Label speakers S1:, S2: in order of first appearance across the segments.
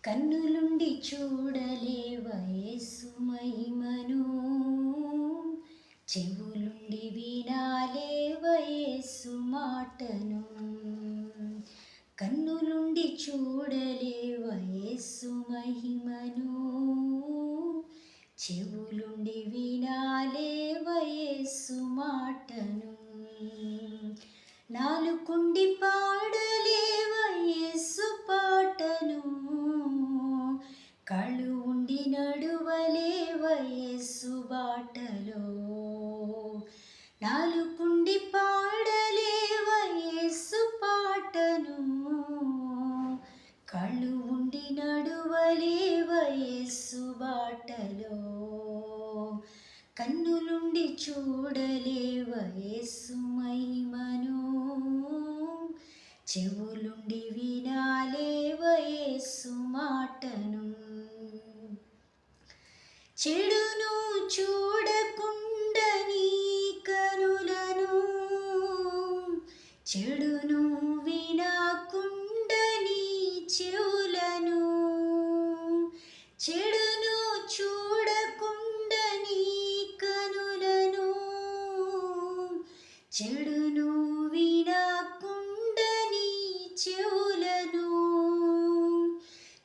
S1: కన్నులుండి చూడలేవ యేసు మహిమను, చెవులుండి వినాలేవ యేసు మాటను. కన్నులుండి చూడలేవ యేసు మహిమను, చెవులుండి వినాలేవ యేసు మాటను. నాలుకుండి పాడలేవ యేసు పాటను, కళ్ళు ఉండి నడువలేవ యేసు బాటలో. నాలుకుండి పాడలేవ యేసు పాటను, కళ్ళు ఉండి నడువలేవ యేసు బాటలో. కన్నులుండి చూడలేవ యేసు మహిమను, చెవులుండి వినాలేవ యేసు మాటను. చెడును చూడకుండా నీ కనులను, చెడును వినకుండా నీ చెవులను. చెడును చూడకుండా నీ కనులను, చెడును వినకుండా నీ చెవులను.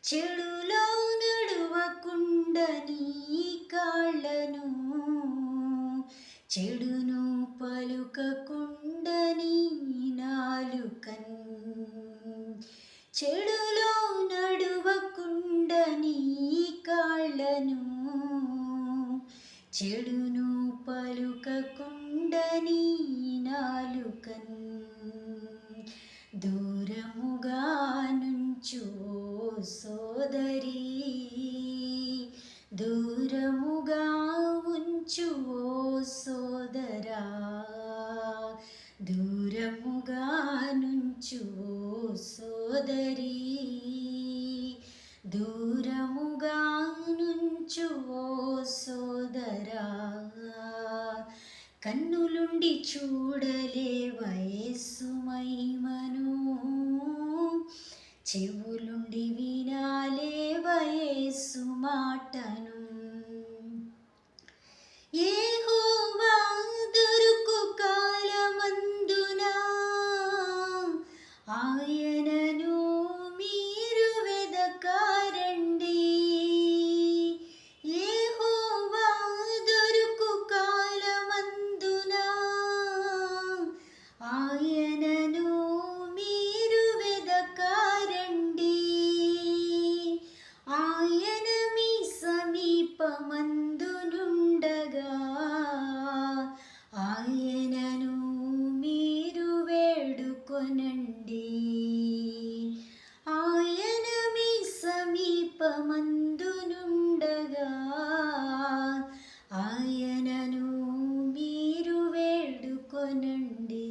S1: చెడులో నడువకుండా నీ కాళ్ళను, చెడును పలుకకుండా నీ నాలుకను. చెడులో నడువకుండా నీ కాళ్ళను, చెడును పలుకకుండా నీ నాలుకను. దూరముగా నుంచు ఓ సోదరి, దూరముగా ఉంచు ఓ సోదరా. దూరముగా నుంచు ఓ సోదరి, దూరముగా నుంచు ఓ సోదరా. కన్నులుండి చూడలేవ యేసు మహిమను, చెవులుండి వినాలేవ యేసు మాటను. యెహోవా దొరుకు కాలమందున, ఆయనను మీరు వెదకారండి. యెహోవా దొరుకు కాలమందున, ఆయనను మీరు వెదకారండి. ఆయన మీ సమీపమందునుండగా, ఆయనను మీరు వేడుకొనండి. ఆయన మీ సమీపమందునుండగా, ఆయనను మీరు వేడుకొనండి.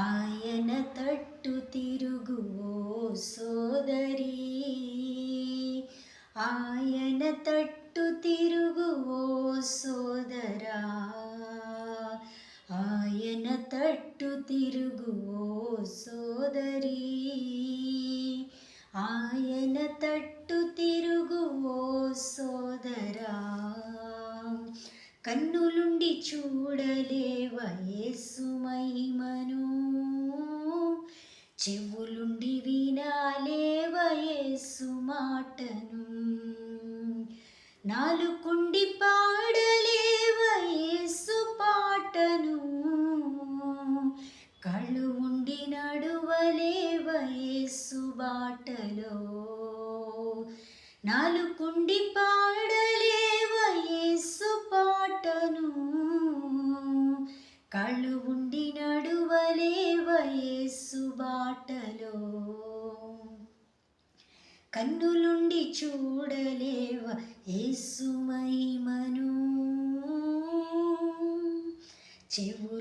S1: ఆయన తట్టు తిరుగు ఓ సోదరి, ఆయన తట్టు తిరుగు ఓ సోదరా. ఆయన తట్టు తిరుగు ఓ సోదరి, ఆయన తట్టు తిరుగు ఓ సోదరా. కన్నులుండి చూడలేవ యేసు మహిమను, చెవులుండి వినాలేవ యేసు మాటను. నాలుకుండి పాడలేవ యేసు పాటను, కళ్ళు ఉండి నడువలేవ యేసు బాటలో. నాలుకుండి పాడలేవ యేసు పాటను, కళ్ళు ఉండి నడువలేవ యేసు బాటలో. కన్నులుండి చూడలేవ యేసు మహిమను, చెవు